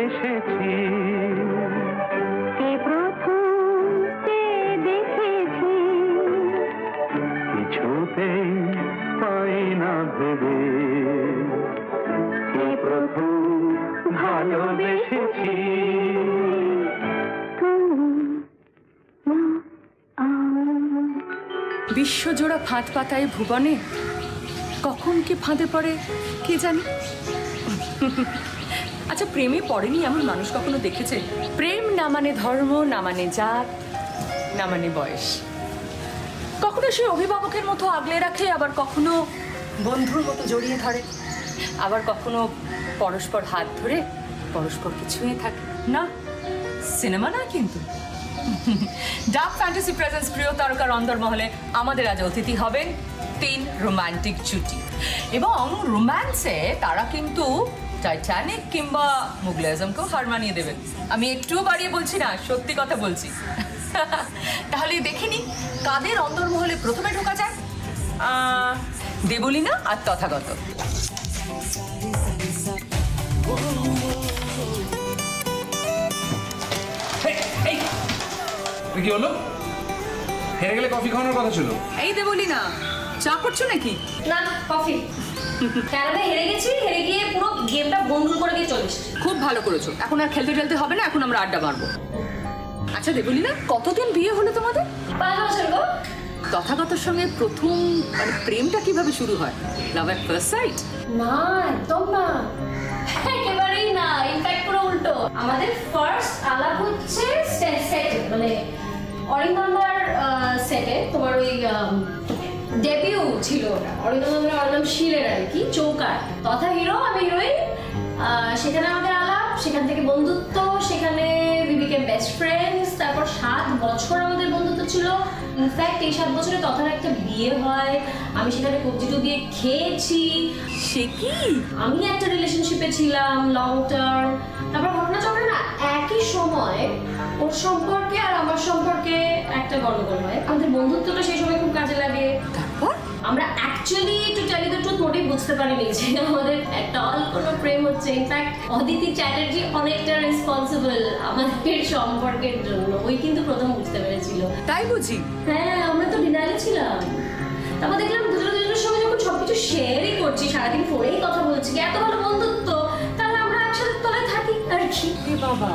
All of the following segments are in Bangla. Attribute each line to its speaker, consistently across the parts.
Speaker 1: ভালোবেসেছি, কে প্রথম কে দেখেছি, কিছুতেই পাই না ভেবে, কে প্রথম ভালোবেসেছি।
Speaker 2: বিশ্বজোড়া ফাঁদ পাতায় ভুবনে কখন কি ফাঁদে পড়ে কে জানে। আচ্ছা, প্রেমে পড়েনি এমন মানুষ কখনো দেখেছে? প্রেম না মানে ধর্ম, না মানে জাত, না মানে বয়স। কখনো সে অভিভাবকের মতো আগলে রাখে, আবার কখনো বন্ধুর মতো জড়িয়ে ধরে, আবার কখনো পরস্পর হাত ধরে পরস্পরকে ছুঁয়ে থাকে। না, সিনেমা না কিন্তু। ডার্ক ফ্যান্টাসি প্রেজেন্স প্রিয় তারকার অন্দরমহলে আমাদের আজ অতিথি হবেন 3 রোমান্টিক জুটি, এবং রোম্যান্সে তারা কিন্তু টাইটানিক কিংবা মুগলে আজমকেও হার মানিয়ে দেবেন। আমি একটুও বাড়িয়ে বলছি না, সত্যি কথা বলছি। তাহলে দেখিনি কাদের অন্দরমহলে প্রথমে ঢোকা যায়। দেবলীনা আর তথাগত।
Speaker 3: কি হলো? হেরে গেলে কফি খাওয়ানোর কথা ছিল।
Speaker 2: এই দেবলীনা, চা করছো নাকি?
Speaker 4: না, কফি। খেলাতে হেরে গেছি, হেরে গিয়ে পুরো গেমটা বন্ধ করে দিয়ে চলে এসেছি।
Speaker 2: খুব ভালো করেছো, এখন আর খেলতে টেলতে হবে না, এখন আমরা আড্ডা মারবো। আচ্ছা দেবলীনা, কতদিন বিয়ে হলো তোমাদের?
Speaker 4: 5 বছর গো।
Speaker 2: তথাগতর সঙ্গে প্রথম মানে প্রেমটা কিভাবে শুরু হয়? লাভ এট ফার্স্ট সাইট?
Speaker 4: না, একদম না, একেবারেই না। ইনফ্যাক্ট পুরো উল্টো। আমাদের ফার্স্ট আলাপ হচ্ছে সেটে, মানে অরিন্দমার সেটে। তোমার ওই ডেবিউ ছিল ওটা, অরিন্দমার নাম শিলের আর কি, চৌকার। তথা হিরো, আমি হিরোইন। সেখানে আমাদের আলাপ, সেখান থেকে বন্ধুত্ব, সেখানে উই বিকেম বেস্ট ফ্রেন্ডস। তারপর 7 বছর আমাদের বন্ধুত্ব ছিল। ইনফ্যাক্ট এই 7 বছরে তথার একটা বিয়ে হয়, আমি সেখানে কবজিটু দিয়ে খেয়েছি।
Speaker 2: সে কি?
Speaker 4: আমি একটা রিলেশনশিপে ছিলাম লং টার্ম। তারপর ঘটনাচক্রে না একই সময় ওর সম্পর্কে আর আমার সম্পর্কে একটা গন্ডগোল হয়। আমাদের বন্ধুত্বটা সেই সময় খুব কাজে লাগে।
Speaker 2: তারপর
Speaker 4: আমরা actually to tell you the truth মোটেই বুঝতে পারিনি যে আমাদের একটা কোনো প্রেম হচ্ছে। ইনফ্যাক্ট অদিতি চ্যাটার্জি অনেকটা রেসপন্সিবল আমাদের সম্পর্কের জন্য। ওই কিন্তু প্রথম বুঝতে পেরেছিল।
Speaker 2: তাই বুঝি?
Speaker 4: হ্যাঁ, আমরা তো ডিনাইলে ছিলাম। তারপর দেখলাম দুজনের সঙ্গে যখন সবকিছু শেয়ারই করছি, সারাদিন ফোনেই কথা বলছি, এত ভালো বন্ধুত্ব, তাহলে আমরা একসাথে তলায় থাকি আর কি।
Speaker 2: বাবা,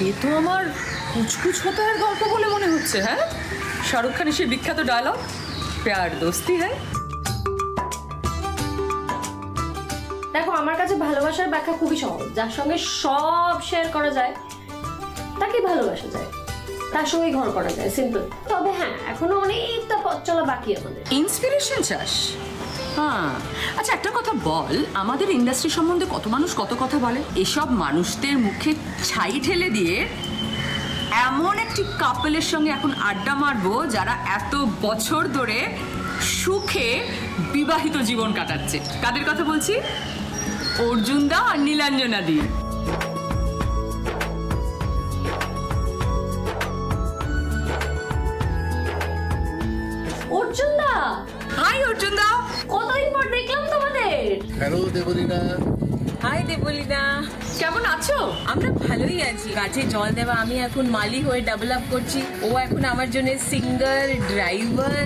Speaker 2: এ তো আমার কুচকুচ হতার গল্প বলে মনে হচ্ছে। হ্যাঁ, শাহরুখ খানের সেই বিখ্যাত ডায়লগ, প্যার দোস্তি হ্যায়।
Speaker 4: দেখো, আমার কাছে ভালোবাসার ব্যাখ্যা খুবই সহজ। যার সঙ্গে সব শেয়ার করা যায় তাকে ভালোবাসা যায়, তার সঙ্গে ঘর করা যায়, সিম্পল। তবে হ্যাঁ, এখনো অনেকটা পথ চলা বাকি আমাদের।
Speaker 2: ইন্সপিরেশন চাস? হ্যাঁ। আচ্ছা একটা কথা বল, আমাদের ইন্ডাস্ট্রি সম্বন্ধে কত মানুষ কত কথা বলে। এসব মানুষদের মুখে ছাই ঠেলে দিয়ে এমন একটি কাপলের সঙ্গে এখন আড্ডা মারবো যারা এত বছর ধরে সুখে বিবাহিত জীবন কাটাচ্ছে। কাদের কথা বলছি? অর্জুন দা আর নীলাঞ্জনা দি।
Speaker 4: অর্জুন দা,
Speaker 2: হাই অর্জুন দা,
Speaker 4: কতদিন পর দেখলাম তোমাদের।
Speaker 5: হ্যালো দেবলীনা।
Speaker 6: হাই দেবলীনা,
Speaker 2: কেমন আছো?
Speaker 6: আমরা ভালোই আছি। গাছে জল দেওয়া আমি এখন মালি হয়ে ডেভেলপ করছি, ও এখন আমার জন্য সিঙ্গার, ড্রাইভার,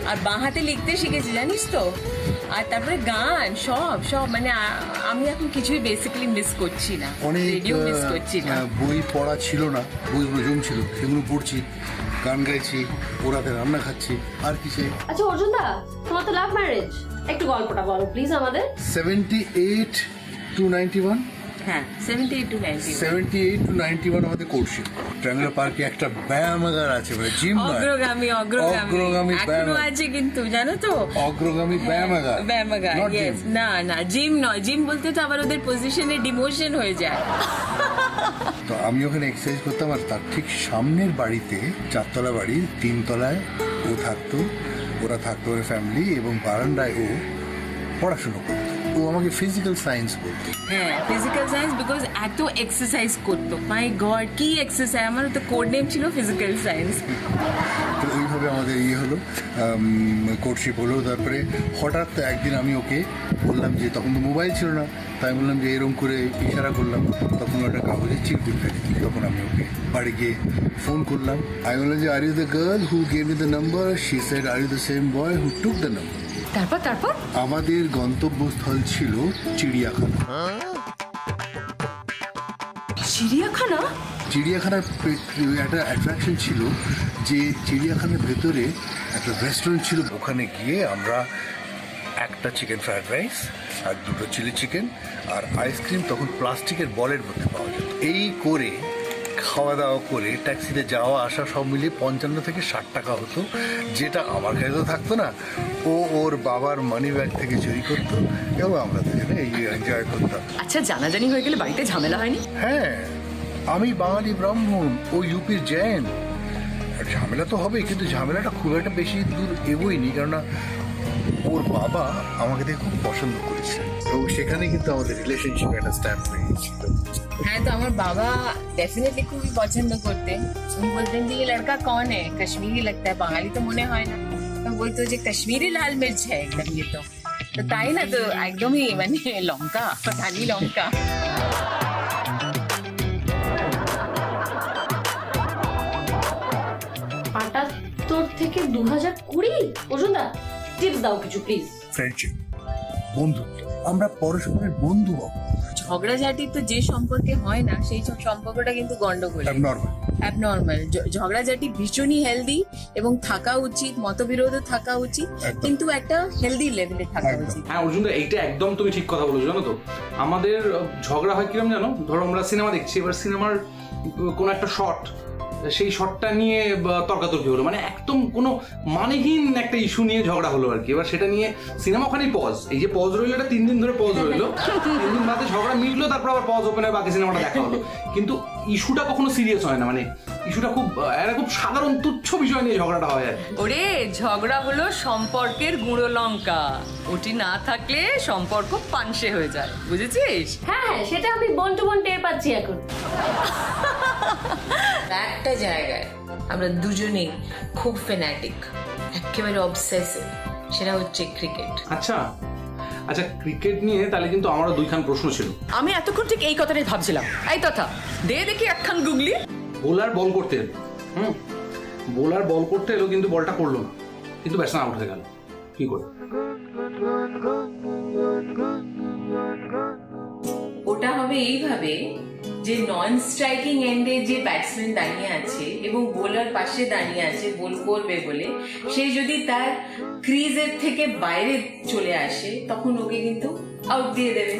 Speaker 6: আর বাঁ হাতে লিখতে শিখেছি জানিস তো। আর তারপরে গান, সব সব মানে আমি এখন কিছুই বেসিক্যালি মিস করছি না, রেডিও মিস করছি না।
Speaker 5: বই পড়া ছিল না, বইগুলো জমছিল, সেগুলো পড়ছি, গান গাইছি, ওরাতে রান্না খাচ্ছি, আর কি সেই।
Speaker 4: আচ্ছা অর্জুন দা, তোমার তো লাভ ম্যারেজ, একটু গল্পটা বলো প্লিজ আমাদের।
Speaker 5: 78 to 91।
Speaker 6: হ্যাঁ, 78 to 91।
Speaker 5: 78 to 91 আমাদের কোর্সশিপ। ট্রায়াঙ্গুলার পার্কে একটা ব্যায়ামাগার আছে, মানে জিম নয়, অগ্রগামী
Speaker 6: এখনো আছে কিন্তু, জানো তো,
Speaker 5: অগ্রগামী ব্যায়ামাগার।
Speaker 6: ইয়েস, না না জিম নয়, জিম বলতে তো আবার ওদের পজিশনে ডিমোশন হয়ে যায়।
Speaker 5: তো আমি ওখানে এক্সারসাইজ করতাম, আর তার ঠিক সামনের বাড়িতে, 4 তলা বাড়ি, 3 তলায় ও থাকতো, ওরা থাকতো ওর ফ্যামিলি, এবং বারান্দায় ও পড়াশুনো করতো। ও আমাকে ফিজিক্যাল সায়েন্স বলতো।
Speaker 6: হ্যাঁ, ফিজিক্যাল সায়েন্স, বিকজ এত এক্সারসাইজ করতো। মাই গড, কি এক্সারসাইজ! আমার তো কোড নেম ছিল ফিজিক্যাল সায়েন্স।
Speaker 5: তো ওইভাবে এইভাবে আমাদের হলো কোর্টশিপ হলো। তারপরে হঠাৎ একদিন আমি ওকে বললাম যে, তখন তো মোবাইল ছিল না, তাই বললাম যে এরকম করে ইশারা করলাম, তখন একটা কাগজের চিপ দিতে। তখন আমি ওকে বাড়ি গিয়ে ফোন করলাম। আমি বললাম যে, are you the girl who gave me the number? She said, are you the same boy who took the number?
Speaker 2: তারপর
Speaker 5: আমাদের গন্তব্যস্থল ছিল চিড়িয়াখানা। চিড়িয়াখানার একটা অ্যাট্রাকশন ছিল যে চিড়িয়াখানার ভেতরে একটা রেস্টুরেন্ট ছিল। ওখানে গিয়ে আমরা একটা চিকেন ফ্রাইড রাইস আর 2টো চিলি চিকেন আর আইসক্রিম তখন প্লাস্টিকের বলের মধ্যে পাওয়া যেত। এই করে খাওয়া দাওয়া করে ট্যাক্সিতে যাওয়া আসা সব মিলিয়ে 55 থেকে 60 টাকা হতো, যেটা আমার কাছে তো থাকতো না। ও ওর বাবার মানি ব্যাগ থেকে চুরি করতো এবং আমরা দুজনে এনজয় করতাম।
Speaker 2: আচ্ছা, জানাজানি হয়ে গেলে বাড়িতে ঝামেলা হয়নি?
Speaker 5: হ্যাঁ, আমি বাঙালি ব্রাহ্মণ, ও ইউপির জৈন, ঝামেলা তো হবেই, কিন্তু ঝামেলাটা খুব একটা বেশি দূর এগোয়নি, কেননা ওর বাবা আমাকে দেখে খুব পছন্দ করেছে এবং সেখানে কিন্তু আমাদের রিলেশনশিপ একটা স্ট্যাম্প হয়ে গেছিল।
Speaker 6: হ্যাঁ, তো আমার বাবা ডেফিনেটলি খুবই পছন্দ করতেন। উনি বলতেন যে এই লড়কা কন है, কাশ্মীরি लगता है, বাঙালি তো মনে হয় না। তো বলতো যে কাশ্মীরি লাল মির্চ है एकदम ये तो তাই না, তো একদমই মানে লঙ্কা, ধানি লঙ্কা।
Speaker 4: থেকে 2020 পর্যন্ত টিপস দাও কিছু প্লিজ।
Speaker 5: ফ্রেন্ডশিপ, বন্ধুত্ব, আমরা পরস্পরের বন্ধু হবো।
Speaker 6: ঝগড়াঝাটি তো যে সম্পর্কে হয় না সেই সম্পর্কটা কিন্তু গন্ডগোল, অ্যাবনর্মাল। ঝগড়াঝাটি ভীষণই হেলদি এবং থাকা উচিত, মতবিরোধও থাকা উচিত, কিন্তু একটা হেলদি লেভেলে থাকা উচিত।
Speaker 3: হ্যাঁ অর্জুন, এইটা একদম তুমি ঠিক কথা বলেছো। জানো তো আমাদের ঝগড়া হয় কিরকম জানো? ধরো আমরা সিনেমা দেখছি, এবার সিনেমার কোনো একটা শট, সেই শটটা নিয়ে তর্কাতর্কি হলো, মানে একদম কোনো মানেহীন একটা ইস্যু নিয়ে ঝগড়া হলো আর কি। এবার সেটা নিয়ে সিনেমা ওখানেই পজ, এই যে পজ রইলো এটা 3 দিন ধরে পজ রইলো, 3 দিন বাদে ঝগড়া মিটলো, তারপর আবার পজ ওপেন হয়, বাকি সিনেমাটা দেখা হলো। কিন্তু ইস্যুটা কখনো সিরিয়াস হয় না, মানে ইস্যুটা খুব সাধারণ তুচ্ছ বিষয় নিয়ে ঝগড়াটা হয় আর।
Speaker 2: ওরে, ঝগড়া হলো সম্পর্কের গুঁড়ো লঙ্কা, ওটি না থাকলে সম্পর্ক পানসে হয়ে যায়, বুঝেছিস?
Speaker 4: হ্যাঁ, সেটা আমি বন টু বন টের পাচ্ছি এখন।
Speaker 6: একটা জায়গায় আমরা দুজনেই খুব ফ্যানাটিক, একেবারে অবসেসিভ, সেটা হচ্ছে ক্রিকেট।
Speaker 3: আচ্ছা, ক্রিকেট নিয়ে তাহলে কিন্তু আমারও 2খান প্রশ্ন ছিল।
Speaker 2: আমি এতক্ষণ ঠিক এই কথাটাই ভাবছিলাম। এই তথা দে দেখি একখান গুগলি।
Speaker 3: বোলার বল করতে এলো, বোলার বল করতে এলো, কিন্তু বলটা করলো না, কিন্তু ব্যাটসম্যান আউট হয়ে গেল। কি করে?
Speaker 6: ওটা হবে এইভাবে যে নন স্ট্রাইকিং এন্ডে যে ব্যাটসম্যান দাঁড়িয়ে আছে এবং বোলার পাশে দাঁড়িয়ে আছে বল করবে বলে, সে যদি তার ক্রিজের থেকে বাইরে চলে আসে তখন ওকে কিন্তু আউট দিয়ে দেবে।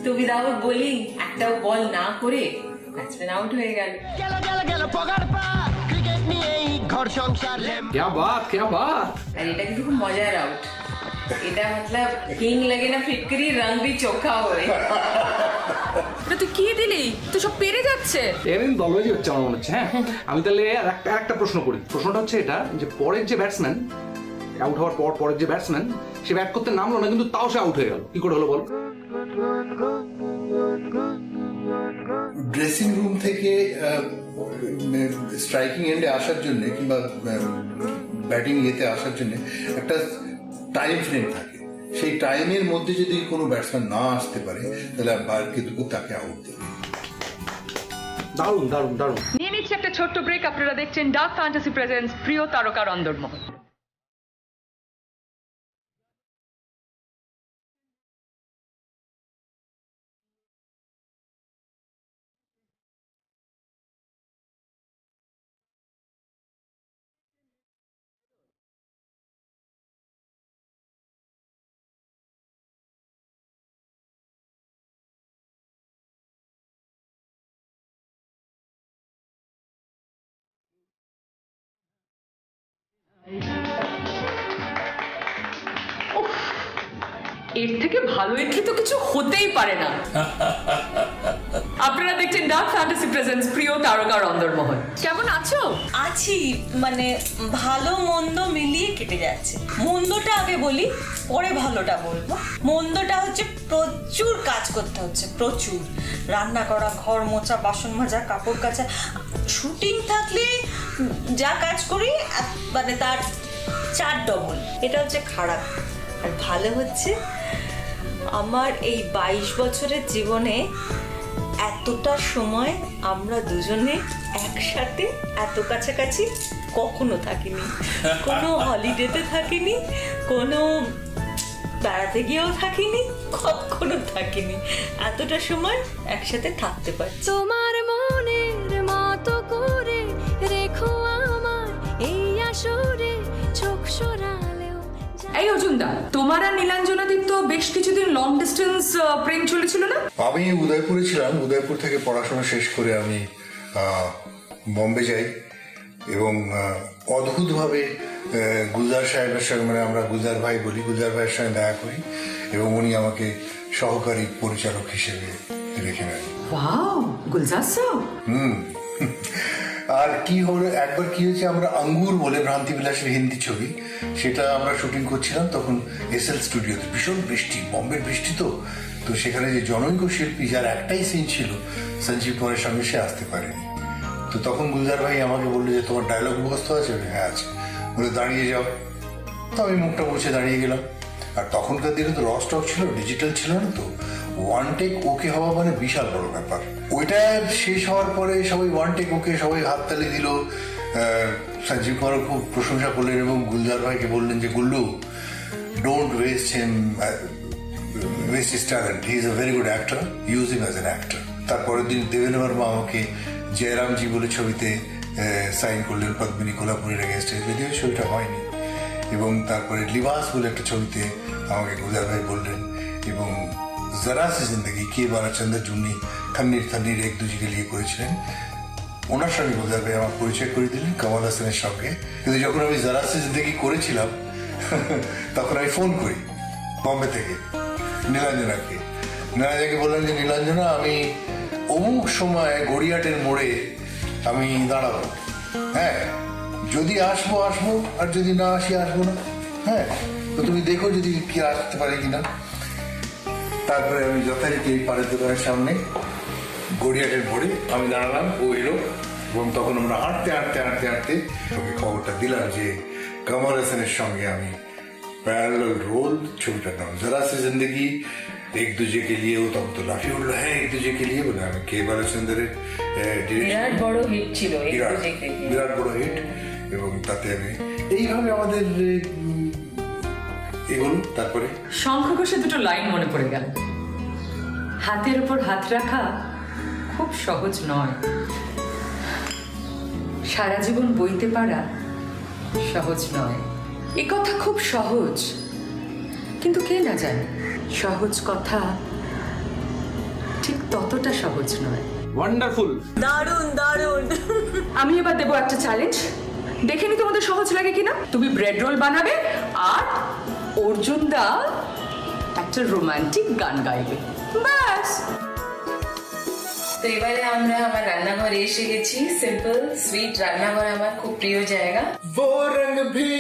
Speaker 6: তো উইদাউট বোলিং একটাও বল না করে ব্যাটসম্যান আউট হয়ে গেল।
Speaker 3: क्या बात।
Speaker 6: আর এটা কিন্তু খুব মজার আউট। এটা মতলব কিং লাগে না ফিটকরি, রং ভি চোখা হয়ে।
Speaker 2: তুই কি দিলি? তুই সব পেরে যাচ্ছে।
Speaker 3: এরকম দলবাজি হচ্ছে আমার মনে হচ্ছে। হ্যাঁ, আমি তাহলে একটা প্রশ্ন করি। প্রশ্নটা হচ্ছে এটা যে পরের যে ব্যাটসম্যান আউট হওয়ার পর পরের যে ব্যাটসম্যান সে ব্যাট করতে নামলো না, কিন্তু তাও সে আউট হয়ে গেল, কি করে হলো বল?
Speaker 5: ড্রেসিং রুম থেকে স্ট্রাইকিং এন্ডে আসার জন্য কিংবা ব্যাটিং ইয়েতে আসার জন্য একটা টাইম ফ্রেম থাকে। সেই টাইমের মধ্যে যদি কোনো ব্যাটসম্যান না আসতে পারে তাহলে কিন্তু তাকে আউট দেবে।
Speaker 3: দারুণ দারুণ দারুণ।
Speaker 2: নিয়ে নিচ্ছে একটা ছোট্ট ব্রেক। আপনারা দেখছেন ডার্ক ফ্যান্টাসি প্রেজেন্টস প্রিয় তারকার অন্দরমহল। এর থেকে ভালো এন্ট্রি তো কিছু হতেই পারে না। আপনারা দেখছেন ডার্ক ফ্যান্টাসি প্রেজেন্টস প্রিয় তারকার অন্দরমহল। কেমন আছো?
Speaker 7: আছি, মানে ভালো মন্দ মিলিয়ে কেটে যাচ্ছে। মন্দটা আগে বলি, পরে ভালোটা বলবো। মন্দটা হচ্ছে প্রচুর কাজ করতে হচ্ছে, প্রচুর রান্না করা, ঘর মোছা, বাসন মাজা, কাপড় কাচা, শুটিং থাকলে যা কাজ করি মানে তার 4 ডবল। এটা হচ্ছে খারাপ। আর ভালো হচ্ছে আমার এই 22 বছরের জীবনে এতটা সময় আমরা দুজনে একসাথে এত কাছাকাছি কখনো থাকিনি। কোনো হলিডেতে থাকিনি, কোনো বেড়াতে গিয়েও থাকিনি, কখনো থাকিনি। এতটা সময় একসাথে থাকতে পারি।
Speaker 8: তোমার মনের মতো করে রেখো আমার এই আসরে চোখ সরালেও।
Speaker 2: এই অর্জুনদা, তোমার আর নীলাঞ্জনাদির তো বেশ কিছুদিন লং ডিস্টেন্স প্রেম চলেছিল না?
Speaker 5: আমি উদয়পুরে ছিলাম, উদয়পুর থেকে পড়াশোনা শেষ করে আমি বম্বে যাই এবং অদ্ভুতভাবে গুলজার সাহেবের সঙ্গে, মানে আমরা গুলজার ভাই বলি, গুলজার ভাইয়ের সঙ্গে দেখা করি এবং উনি আমাকে সহকারী পরিচালক হিসেবে রেখে নেন।
Speaker 2: Wow, Gulzar sir.
Speaker 5: আর কি হলো, একবার কি হয়েছে, আমরা আঙ্গুর বলে ভ্রান্তিবিলাসের হিন্দি ছবি, সেটা আমরা শুটিং করছিলাম তখন এসএল স্টুডিওতে। ভীষণ বৃষ্টি, বম্বের বৃষ্টি তো সেখানে যে জনৈক শিল্পী যার একটাই সিন ছিল সঞ্জীব কুমারের সঙ্গে, সে আসতে পারেনি। তো তখন গুলজার ভাই আমাকে বললো যে তোমার ডায়লগ মুখস্থ আছে? হ্যাঁ আছে। বলে দাঁড়িয়ে যাও। তো আমি মুখটা মুছে দাঁড়িয়ে গেলাম। আর তখনকার দিনে তো র স্টক ছিল, ডিজিটাল ছিল না, তো ওয়ান টেক ওকে হওয়া মানে বিশাল বড় ব্যাপার। ওইটা শেষ হওয়ার পরে সবাই ওয়ান টেক ওকে, সবাই হাততালি দিল। সঞ্জীব কুমারও খুব প্রশংসা করলেন এবং গুলজার ভাইকে বললেন যে Gullu, don't waste him, West his talent, he is a very good actor, use him as an actor. তারপরের দিন দেবেন বর্মা আমাকে জয়রামজি বলে ছবিতে সাইন করলেন, পদ্মিনী কোলাপুরের এগেনস্টে, যদিও ছবিটা হয়নি। এবং তারপরে লিবাস বলে একটা ছবিতে আমাকে গুলজার ভাই বললেন। এবং জরা সি জিন্দগি কে বালাচন্দ্র জুন্নি থন্নির এক দুজিকে লিয়ে করেছিলেন, ওনার সঙ্গে গুলজার ভাই আমার পরিচয় করে দিলেন কমল হাসানের সঙ্গে। কিন্তু যখন আমি জরা সি জিন্দগি করেছিলাম তখন আমি ফোন করি বম্বে থেকে নীলাঞ্জনাকে। নীলাঞ্জনাকে বললাম যে নীলাঞ্জনা, আমি অমুক সময় গড়িয়াটের মোড়ে আমি দাঁড়াবো, হ্যাঁ, যদি আসবো আসবো, আর যদি না আসি আসবো না, হ্যাঁ, তো তুমি দেখো যদি কি আসতে পারে কিনা। তারপরে আমি যথারীতি এই পাড়ের দোকানের সামনে গড়িয়াটের মোড়ে আমি দাঁড়ালাম, ও এলো এবং তখন আমরা হাঁটতে হাঁটতে হাঁটতে হাঁটতে ওকে খবরটা দিলাম যে কমল হাসানের সঙ্গে আমি প্যারালাল রোল ছবিটার নাম জরা সি জিন্দগি এক দুজে কে লিয়ে। ও তখন তো লাফিয়ে উঠলো, হ্যাঁ এক দুজে কে লিয়ে, বলে আমি কে বালচন্দ্রের
Speaker 6: বিরাট বড় হিট ছিল,
Speaker 5: বিরাট বড় হিট। এবং তাতে আমি এইভাবে আমাদের এগুলো। তারপরে
Speaker 2: শঙ্খ ঘোষে দুটো লাইন মনে পড়ে গেল, হাতের উপর হাত রাখা খুব সহজ নয়, সারা জীবন বইতে পারা সহজ নয়। এ কথা খুব সহজ, কিন্তু কে না জানে সহজ কথা ঠিক ততটা সহজ নয়।
Speaker 3: ওয়ান্ডারফুল,
Speaker 7: দারুণ দারুণ।
Speaker 2: আমি এবার দেবো একটা চ্যালেঞ্জ, দেখে নি তোমাদের সহজ লাগে কিনা। তুমি ব্রেড রোল বানাবে আর অর্জুন দা একটা রোমান্টিক গান গাইবে, ব্যাস।
Speaker 6: তো এবারে আমরা আমার রান্নাঘরে এসে গেছি। সিম্পল সুইট রান্নাঘর আমার খুব প্রিয় জায়গা।
Speaker 5: वो रंग भी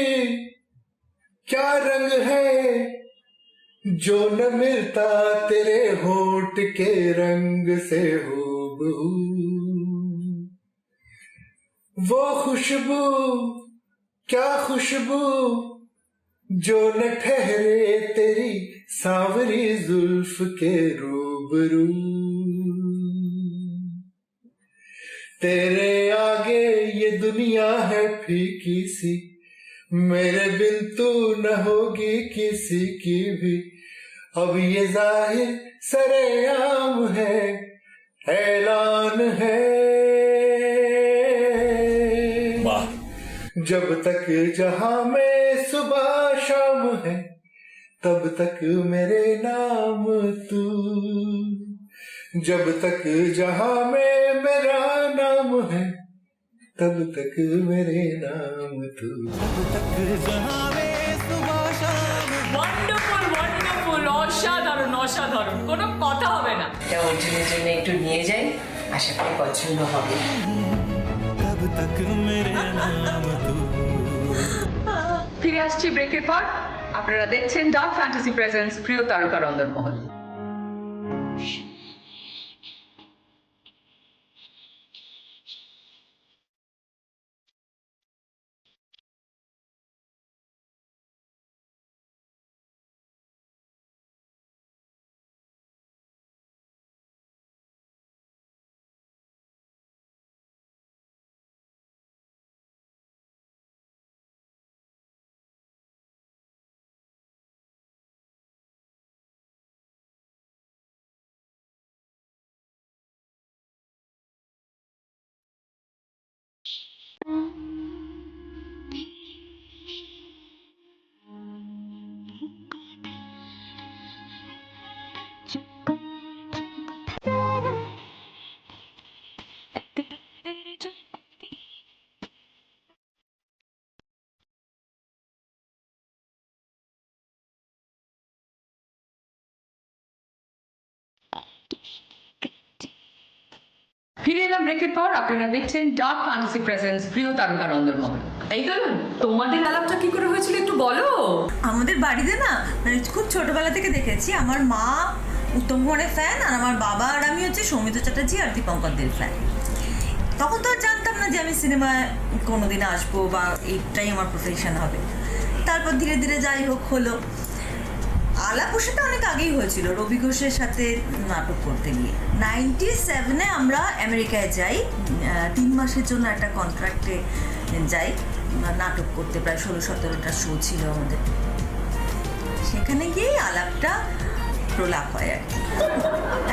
Speaker 5: क्या रंग है जो न मिलता तेरे होठ के रंग से हूबहू, वो खुशबू क्या खुशबू जो न ठहरे तेरी सांवरी जुल्फ के रूबरू, तेरे आगे ये दुनिया है फीकी सी, मेरे बिन तू न होगी किसी की भी, अब ये जाहिर सरेआम है, ऐलान है, जब तक जहां में सुबह शाम है तब तक मेरे नाम तू, जब तक जहां में मेरा नाम है तब तक मेरे नाम तू।
Speaker 2: ওয়ান্ডারফুল ওয়ান্ডারফুল, অসাধারণ অসাধারণ, কোনো কথা হবে না।
Speaker 6: এটা অর্জুনের জন্য একটু নিয়ে যাই, আশা করি পছন্দ হবে।
Speaker 2: ফিরে আসছি ব্রেকের পর। আপনারা দেখছেন ডার্ক ফ্যান্টাসি প্রেজেন্স প্রিয় তারকা রন্ধনমহল। ফিরে এলাম ব্রেকের পর। আপনারা দেখছেন ডার্ক ফ্যান্টাসি প্রেজেন্স প্রিয় তারকানন্দর মহল। এই তো তোমাদের আলাপটা কি করে হয়েছিল একটু বলো।
Speaker 7: আমাদের বাড়িতে না মানে খুব ছোটবেলা থেকে দেখেছি, আমার মা উত্তম কুমারের ফ্যান আর আমার বাবা আর আমি হচ্ছে সৌমিত্র চ্যাটার্জি আর দীপঙ্কর দের ফ্যান। তখন তো আর জানতাম না যে আমি সিনেমায় কোনোদিন আসবো বা এইটাই আমার প্রফেশন হবে। তারপর ধীরে ধীরে যাই হোক হলো। আলাপ ওষুধটা অনেক আগেই হয়েছিল রবি ঘোষের সাথে নাটক করতে গিয়ে। 97-এ আমরা আমেরিকায় যাই, 3 মাসের জন্য একটা কন্ট্রাক্টে যাই নাটক করতে। প্রায় 16-17টা শো ছিল আমাদের। সেখানে গিয়েই আলাপটা প্রলাপ হয় আর কি।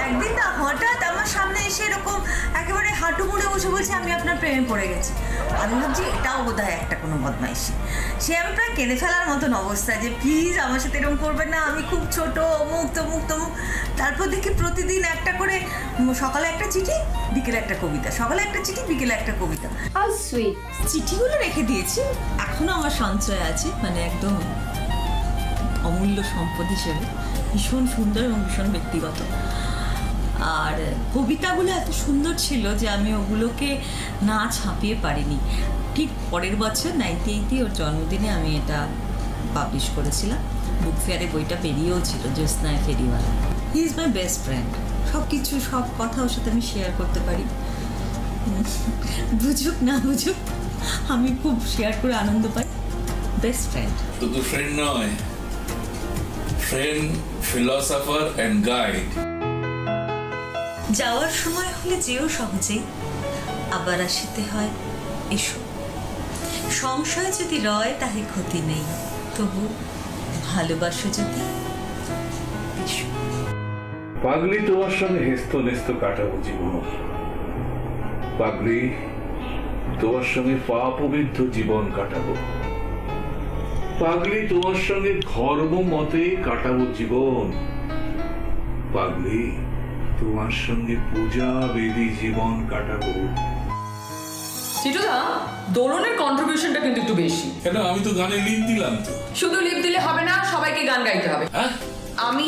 Speaker 7: একদিন না হঠাৎ আমার সামনে এসে এরকম একেবারে হাঁটু মুড়ে বসে বলছে আমি আপনার প্রেমে পড়ে গেছি। আমি ভাবছি এটাও বোধ হয় একটা কোনো বদমাইশি। সে আমি প্রায় কেঁদে ফেলার মতন অবস্থায় যে প্লিজ আমার সাথে এরকম করবেন না, আমি খুব ছোট, অমুক তমুক তমুক। তারপর দেখি প্রতিদিন একটা করে, সকালে একটা চিঠি বিকেলে একটা কবিতা, সকালে একটা চিঠি বিকেলে একটা কবিতা।
Speaker 4: How sweet.
Speaker 7: চিঠিগুলো রেখে দিয়েছি, এখনো আমার সঞ্চয় আছে, মানে একদম অমূল্য সম্পদ হিসেবে। ভীষণ সুন্দর এবং ভীষণ ব্যক্তিগত। আর কবিতাগুলো এত সুন্দর ছিল যে আমি ওগুলোকে না ছাপিয়ে পারিনি। ঠিক পরের বছর 98-এ ওর জন্মদিনে আমি এটা পাবলিশ করেছিলাম। বুক ফেয়ারে বইটা বেরিয়েও ছিল, জ্যোৎস্নায় ফেরিওয়ালা। He is my best friend. সব কিছু সব কথা ওর সাথে আমি শেয়ার করতে পারি, বুঝুক না বুঝুক আমি খুব শেয়ার করে আনন্দ পাই। Best friend.
Speaker 9: শুধু ফ্রেন্ড নয়, ফ্রেন্ড, ফিলসফার এন্ড গাইড।
Speaker 7: যাওয়ার সময় হলে যেও সহজেই, আবার আসিতে হয় এসো। সংশয় যদি রয় তাহে ক্ষতি নেই, তবু ভালোবাসো যদি এসো।
Speaker 10: পাগলি তোমার সঙ্গে হেস্ত নেস্ত কাটাবো জীবন, পাগলি তোমার সঙ্গে পাপবিদ্ধ জীবন কাটাবো, পাগলি তোমার সঙ্গে ধর্ম মতে কাটাবো জীবন, পাগলি তোমার সঙ্গে পূজা বেদি জীবন কাটাবো।
Speaker 2: চিটুদা, দোলনের কন্ট্রিবিউশনটা কিন্তু একটু বেশি।
Speaker 9: কেন? আমি তো গানে লিপ দিলাম তো।
Speaker 2: শুধু লিপ দিলে হবে না, সবাইকে গান গাইতে হবে।
Speaker 9: হ্যাঁ,
Speaker 2: আমি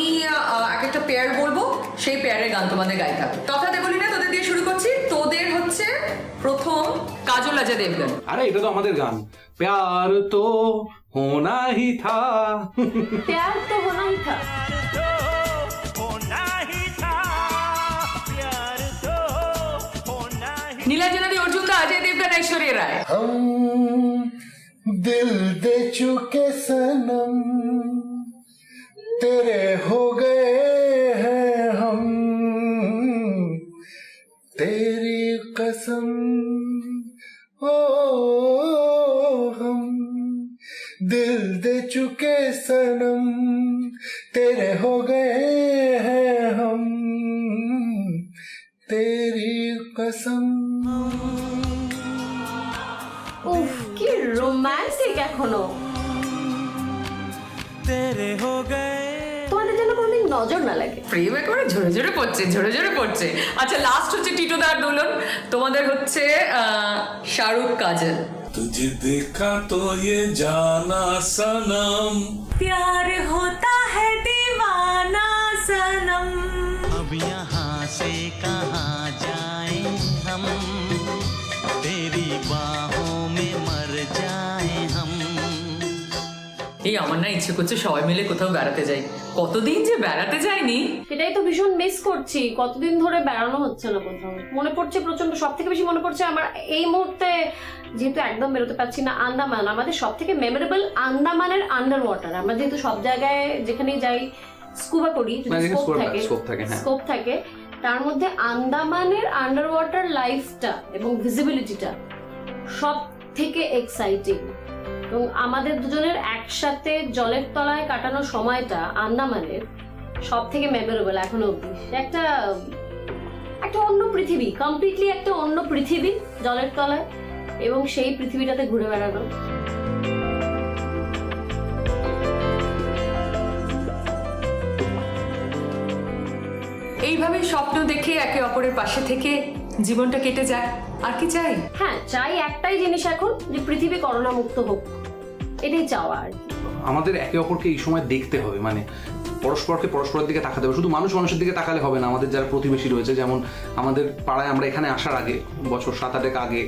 Speaker 2: এক একটা পেয়ার বলবো, সেই পেয়ারের গান তোমাদের গাইতে হবে। কথাতে বলি না, তোদের দিয়ে শুরু করছি। তোদের হচ্ছে প্রথম কাজল অজয় দেবগন।
Speaker 3: আরে এটা তো আমাদের গান, প্যার তো হোনা হি থা।
Speaker 4: प्यार तो होना ही था।
Speaker 2: নীলাঞ্জনা দি, অর্জুন দা, অজয় দেবগন, ঐশ্বরিয়া রায়।
Speaker 5: हम दिल दे चुके सनम, तेरे हो गए हैं हम, तेरी कसम ओ हम दिल दे चुके सनम, तेरे हो गए हैं हम, तेरी कसम।
Speaker 4: উফ, কি রোমান্টিক এখনো। তোমাদের যেন কোনোদিন নজর না লাগে।
Speaker 2: প্রেমে করে ঝরে ঝরে পড়ছে, ঝরে ঝরে পড়ছে। আচ্ছা, লাস্ট হচ্ছে টিটোদার দোলন। তোমাদের হচ্ছে শাহরুখ কাজল।
Speaker 9: तुझे देखा तो ये जाना सनम,
Speaker 7: प्यार होता है दीवाना सनम,
Speaker 1: अब यहाँ से कहाँ जाएं हम, तेरी बाहों में मर जाएं हम।
Speaker 2: এই আমার না ইচ্ছে করছে সবাই মিলে কোথাও বেড়াতে যাই। কতদিন যে বেড়াতে যাইনি।
Speaker 4: সেটাই তো ভীষণ মিস করছি। কতদিন ধরে বেড়ানো হচ্ছে না কোথাও। মনে পড়ছে প্রচন্ড। সব থেকে বেশি মনে পড়ছে আমার এই মুহূর্তে, যেহেতু একদম বেরোতে পারছি না, আন্দামান। আমাদের সব থেকে মেমোরেবল আন্দামানের আন্ডার ওয়াটার। আমরা যেহেতু সব জায়গায় যেখানেই যাই স্কুবা করি, স্কোপ থাকে, তার মধ্যে আন্দামানের আন্ডার ওয়াটার লাইফটা এবং ভিজিবিলিটিটা সব থেকে এক্সাইটিং। এবং আমাদের দুজনের একসাথে জলের তলায় কাটানোর সময়টা আন্দামানের সব থেকে মেমোরেবল এখনো অব্দি। একটা অন্য পৃথিবী, কমপ্লিটলি একটা অন্য পৃথিবী জলের তলায়, এবং সেই পৃথিবীটাতে ঘুরে বেড়ানো।
Speaker 2: এইভাবে স্বপ্ন দেখে একে অপরের পাশে থেকে জীবনটা কেটে যায়। আর কি চাই?
Speaker 4: হ্যাঁ, চাই একটাই জিনিস এখন, যে পৃথিবী করোনা মুক্ত হোক। এটাই চাওয়া আর কি।
Speaker 3: আমাদের একে অপরকে এই সময় দেখতে হবে, মানে পরস্পরকে পরস্পরের দিকে তাকাতে হবে। শুধু মানুষ মানুষের দিকে তাকালে হবে না, আমাদের যারা প্রতিবেশী রয়েছে, যেমন আমাদের পাড়ায় আমরা এখানে আসার আগে বছর 7-8 আগে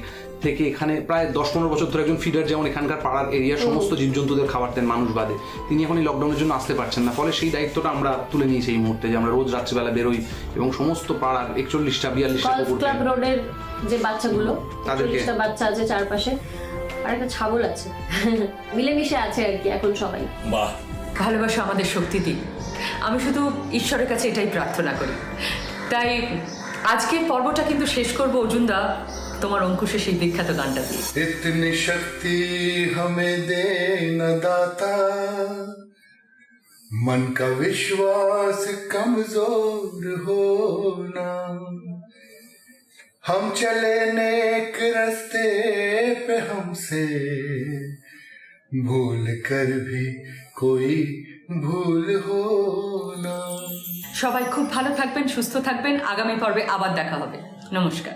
Speaker 3: থেকে এখানে প্রায় 10-15 বছর ধরে একজন ফিডার যেমন এখানকার পাড়ার এরিয়ার সমস্ত জীবজন্তুদের খাবার দেন মানুষ বাদে, তিনি এখন এই লকডাউনের জন্য আসতে পারছেন না। ফলে সেই দায়িত্বটা আমরা তুলে নিয়েছি এই মুহূর্তে, যে আমরা রোজ রাত্রিবেলা বেরোই এবং সমস্ত পাড়ার 41টা 42টা কুকুর
Speaker 4: ক্লাব রোডের যে বাচ্চাগুলো, 40টা বাচ্চা আছে চারপাশে, আর একটা ছাগল আছে, মিলেমিশে আছে আর কি এখন সবাই।
Speaker 9: বাহ,
Speaker 2: ভালোবাসা আমাদের শক্তি দিক। আমি শুধু ঈশ্বরের কাছে এটাই প্রার্থনা করি। তাই আজকের পর্বটা কিন্তু শেষ করবো অর্জুনদা তোমার অঙ্কুশের সেই বিখ্যাত গানটা দিয়ে।
Speaker 5: इतनी शक्ति हमें दे न दाता, मन का विश्वास कमजोर होना, हम चले नेक रास्ते पे हमसे भूल कर भी कोई ভুল হোনা।
Speaker 2: সবাই খুব ভালো থাকবেন, সুস্থ থাকবেন। আগামী পর্বে আবার দেখা হবে। নমস্কার।